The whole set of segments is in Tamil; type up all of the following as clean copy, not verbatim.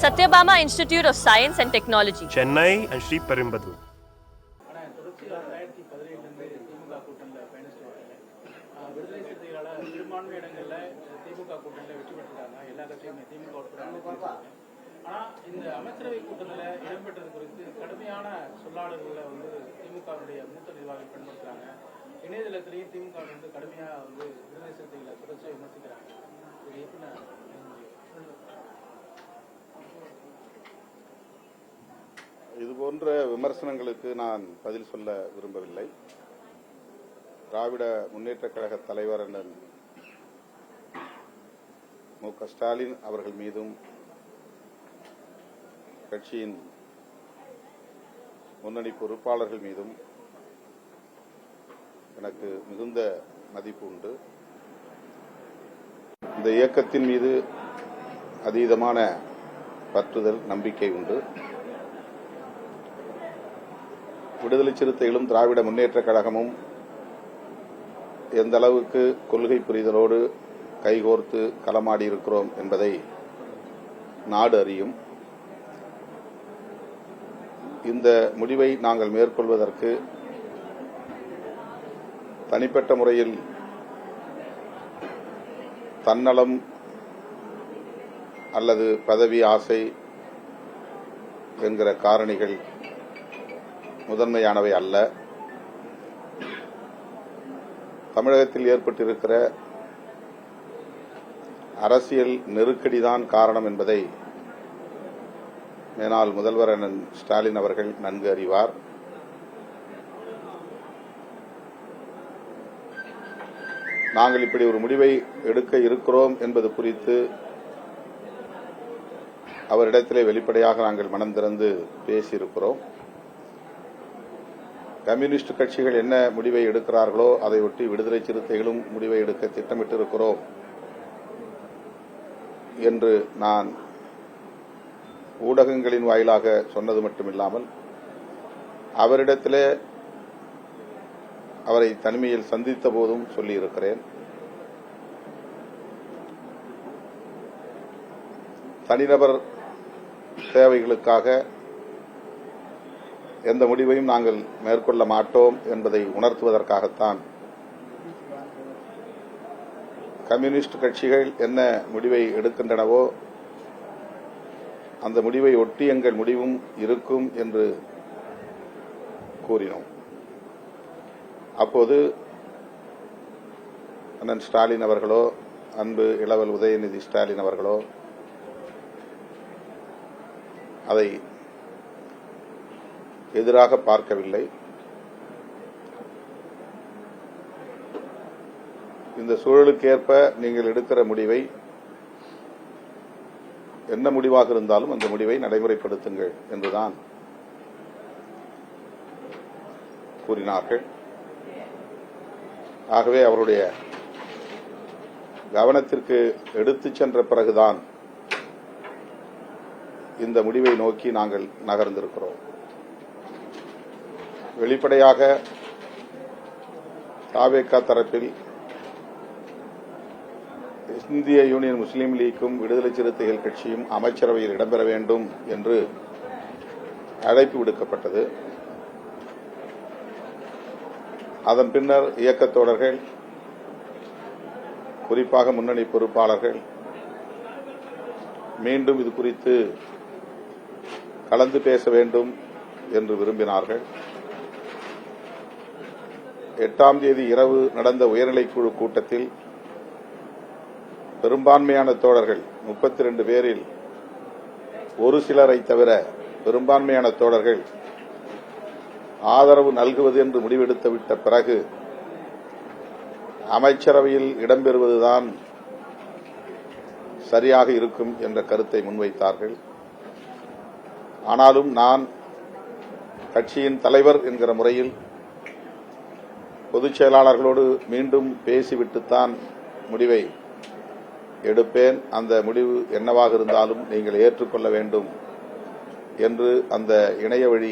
Satyabama Institute of Science and Technology, Chennai and Sri Perumbudur. இந்த அமைச்சரவை கூட்டத்தில் இடம்பெற்றது குறித்து கடுமையான சொல்லாடல்களை திமுகவுடைய மூத்த நிர்வாகிகள் பயன்படுத்துறாங்க. இணையதளத்திலேயும் திமுக கடுமையா விடுதலை சிறுத்தைகளை தொடர்ச்சியாக விமர்சிக்கிறாங்க. இது எப்படி இதுபோன்ற விமர்சனங்களுக்கு நான் பதில் சொல்ல விரும்பவில்லை. திராவிட முன்னேற்றக் கழக தலைவர் அண்ணன் மு க ஸ்டாலின் அவர்கள் மீதும் கட்சியின் முன்னணி பொறுப்பாளர்கள் மீதும் எனக்கு மிகுந்த மதிப்பு உண்டு. இந்த இயக்கத்தின் மீது அதீதமான பற்றுதல், நம்பிக்கை உண்டு. விடுதலை சிறுத்தைகளும் திராவிட முன்னேற்றக் கழகமும் எந்த அளவுக்கு கொள்கை புரிதலோடு கைகோர்த்து களமாடி இருக்கிறோம் என்பதை நாடு அறியும். இந்த முடிவை நாங்கள் மேற்கொள்வதற்கு தனிப்பட்ட முறையில் தன்னலம் அல்லது பதவி ஆசை என்கிற காரணிகள் முதன்மையானவை அல்ல. தமிழகத்தில் ஏற்பட்டிருக்கிற அரசியல் நெருக்கடிதான் காரணம் என்பதை மேனாள் முதல்வர் அண்ணன் ஸ்டாலின் அவர்கள் நன்கு அறிவார். நாங்கள் இப்படி ஒரு முடிவை எடுக்க இருக்கிறோம் என்பது குறித்து அவரிடத்திலே வெளிப்படையாக நாங்கள் மனம் திறந்து பேசியிருக்கிறோம். கம்யூனிஸ்ட் கட்சிகள் என்ன முடிவை எடுக்கிறார்களோ அதை ஒட்டி விடுதலை சிறுத்தைகளும் முடிவை எடுக்க திட்டமிட்டிருக்கிறோம் என்று நான் ஊடகங்களின் வாயிலாக சொன்னது மட்டுமில்லாமல் அவரிடத்திலே அவரை தனிமையில் சந்தித்த போதும் சொல்லியிருக்கிறேன். தனிநபர் தேவைகளுக்காக எந்த முடிவையும் நாங்கள் மேற்கொள்ள மாட்டோம் என்பதை உணர்த்துவதற்காகத்தான் கம்யூனிஸ்ட் கட்சிகள் என்ன முடிவை எடுக்கின்றனவோ அந்த முடிவை ஒட்டி எங்கள் முடிவும் இருக்கும் என்று கூறினோம். அப்போது அண்ணன் ஸ்டாலின் அவர்களோ, அன்பு இளவல் உதயநிதி ஸ்டாலின் அவர்களோ அதை எதிராக பார்க்கவில்லை. இந்த சூழலுக்கேற்ப நீங்கள் எடுக்கிற முடிவை, என்ன முடிவாக இருந்தாலும் அந்த முடிவை நடைமுறைப்படுத்துங்கள் என்றுதான் கூறினார்கள். ஆகவே அவருடைய கவனத்திற்கு எடுத்துச் சென்ற பிறகுதான் இந்த முடிவை நோக்கி நாங்கள் நகர்ந்திருக்கிறோம். வெளிப்படையாக தாவேகா தரப்பில் இந்திய யூனியன் முஸ்லீம் லீக்கும் விடுதலை சிறுத்தைகள் கட்சியும் அமைச்சரவையில் இடம்பெற வேண்டும் என்று அழைப்பு விடுக்கப்பட்டது. அதன் பின்னர் இயக்கத் தோழர்கள், குறிப்பாக முன்னணி பொறுப்பாளர்கள் மீண்டும் இது குறித்து கலந்து பேச வேண்டும் என்று விரும்பினார்கள். 8ஆம் தேதி இரவு நடந்த உயர்நிலைக்குழு கூட்டத்தில் பெரும்பான்மையான தோழர்கள் 32 பேரில் ஒரு சிலரை தவிர பெரும்பான்மையான தோழர்கள் ஆதரவு நல்குவது என்று முடிவெடுத்துவிட்ட பிறகு அமைச்சரவையில் இடம்பெறுவதுதான் சரியாக இருக்கும் என்ற கருத்தை முன்வைத்தார்கள். ஆனாலும் நான் கட்சியின் தலைவர் என்கிற முறையில் பொதுச் செயலாளர்களோடு மீண்டும் பேசிவிட்டுத்தான் முடிவை எடுப்பேன். அந்த முடிவு என்னவாக இருந்தாலும் நீங்கள் ஏற்றுக்கொள்ள வேண்டும் என்று அந்த இணைய வழி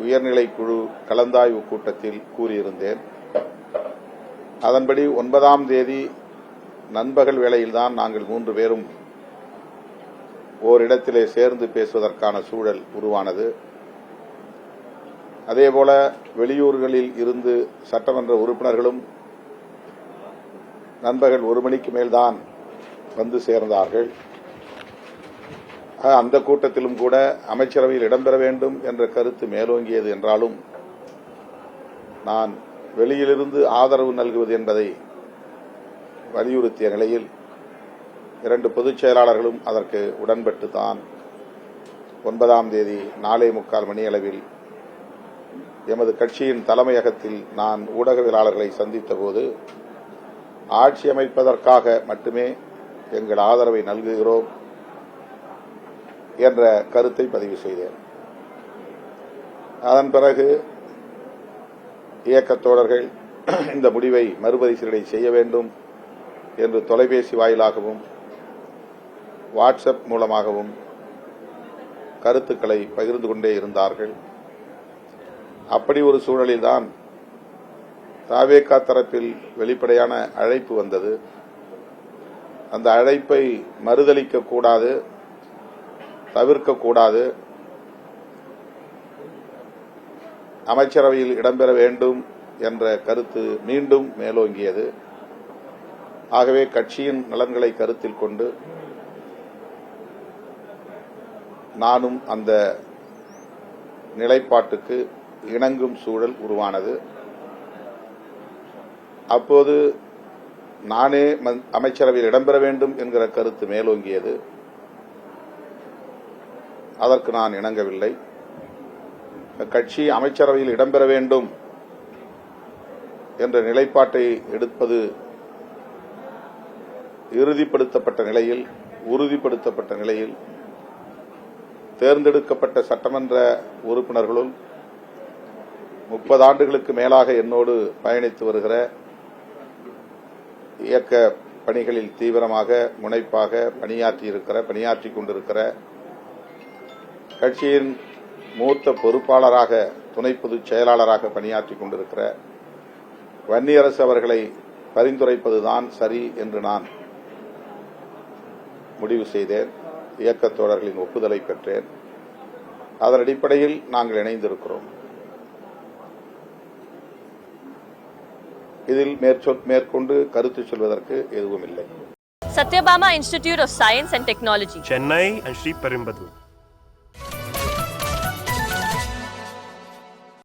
உயர்நிலைக்குழு கலந்தாய்வு கூட்டத்தில் கூறியிருந்தேன். அதன்படி 9ஆம் தேதி நண்பகல் வேளையில்தான் நாங்கள் 3 பேரும் ஓரிடத்திலே சேர்ந்து பேசுவதற்கான சூழல் உருவானது. அதேபோல வெளியூர்களில் இருந்து சட்டமன்ற உறுப்பினர்களும் நண்பர்கள் 1 மணிக்கு மேல்தான் வந்து சேர்ந்தார்கள். அந்த கூட்டத்திலும் கூட அமைச்சரவையில் இடம்பெற வேண்டும் என்ற கருத்து மேலோங்கியது என்றாலும் நான் வெளியிலிருந்து ஆதரவு நல்குவது என்பதை வலியுறுத்திய நிலையில் 2 பொதுச் செயலாளர்களும் அதற்கு உடன்பட்டுத்தான் 9ஆம் தேதி 4:45 மணி அளவில் எமது கட்சியின் தலைமையகத்தில் நான் ஊடகவியலாளர்களை சந்தித்த போது ஆட்சி அமைப்பதற்காக மட்டுமே எங்கள் ஆதரவை நல்குகிறோம் என்ற கருத்தை பதிவு செய்தேன். அதன் பிறகு இயக்கத் தோழர்கள் இந்த முடிவை மறுபரிசீலனை செய்ய வேண்டும் என்று தொலைபேசி வாயிலாகவும் வாட்ஸ்அப் மூலமாகவும் கருத்துக்களை பகிர்ந்து கொண்டே இருந்தார்கள். அப்படி ஒரு சூழலில்தான் தவேகா தரப்பில் வெளிப்படையான அழைப்பு வந்தது. அந்த அழைப்பை மறுதலிக்க கூடாது, தவிர்க்கக்கூடாது, அமைச்சரவையில் இடம்பெற வேண்டும் என்ற கருத்து மீண்டும் மேலோங்கியது. ஆகவே கட்சியின் நலன்களை கருத்தில் கொண்டு நானும் அந்த நிலைப்பாட்டுக்கு இணங்கும் சூழல் உருவானது. அப்போது நானே அமைச்சரவையில் இடம்பெற வேண்டும் என்கிற கருத்து மேலோங்கியது. அதற்கு நான் இணங்கவில்லை. கட்சி அமைச்சரவையில் இடம்பெற வேண்டும் என்ற நிலைப்பாட்டை எடுப்பது உறுதிப்படுத்தப்பட்ட நிலையில் தேர்ந்தெடுக்கப்பட்ட சட்டமன்ற உறுப்பினர்களும் 30 ஆண்டுகளுக்கு மேலாக என்னோடு பயணித்து வருகிற இயக்க பணிகளில் தீவிரமாக முனைப்பாக பணியாற்றிக் கொண்டிருக்கிற கட்சியின் மூத்த பொறுப்பாளராக துணை பொதுச் செயலாளராக பணியாற்றிக் கொண்டிருக்கிற வன்னியரசு அவர்களை பரிந்துரைப்பதுதான் சரி என்று நான் முடிவு செய்தேன். இயக்கத் தோழர்களின் ஒப்புதலை பெற்றேன். அதன் அடிப்படையில் நாங்கள் இணைந்திருக்கிறோம். இதில் மேற்கொண்டு கருத்து சொல்வதற்கு எதுவும் இல்லை. Satyabama Institute of Science and Technology, Chennai and Sri Perumbudur.